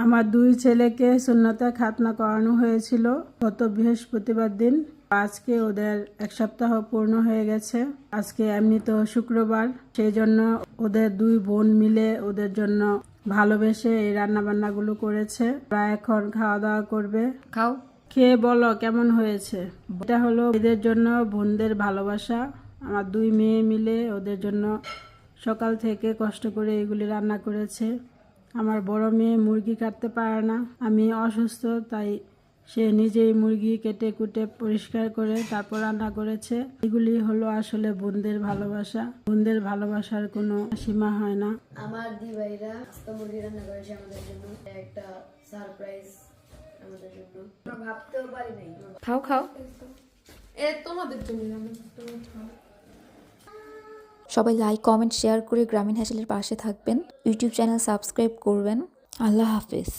আমার দুই ছেলেকে সুন্নতে খাতনা করানো হয়েছিল গত বৃহস্পতিবার দিন। আজকে ওদের 1 সপ্তাহ পূর্ণ হয়ে গেছে। আজকে এমনি তো শুক্রবার, সেই জন্য ওদের দুই বোন মিলে ওদের জন্য ভালোবেসে এই রান্না বান্নাগুলো করেছে। ওরা এখন খাওয়া দাওয়া করবে। খাও, খেয়ে বলো কেমন হয়েছে। এটা হলো এদের জন্য বোনদের ভালোবাসা। আমার দুই মেয়ে মিলে ওদের জন্য সকাল থেকে কষ্ট করে এগুলি রান্না করেছে। আমার বড় মেয়ে মুরগি কাটতে পারে না, আমি অসুস্থ, তাই সে নিজেই মুরগি কেটে কুটে পরিষ্কার করে তারপর রান্না করেছে। এগুলি হলো আসলে বোনদের ভালোবাসা। বোনদের ভালোবাসার কোনো সীমা হয় না। আমার দি ভাইরা আস্ত মুরগি রান্না করেছে আমাদের জন্য, একটা সারপ্রাইজ আমাদের জন্য। আমরা ভাবতেও পারি নাই। খাও খাও। তোমাদের জন্য রান্না করতে হবে। সবাই লাইক, কমেন্ট, শেয়ার করে গ্রামীণ হ্যাসেলের পাশে থাকবেন। ইউটিউব চ্যানেল সাবস্ক্রাইব করবেন। আল্লাহ হাফেজ।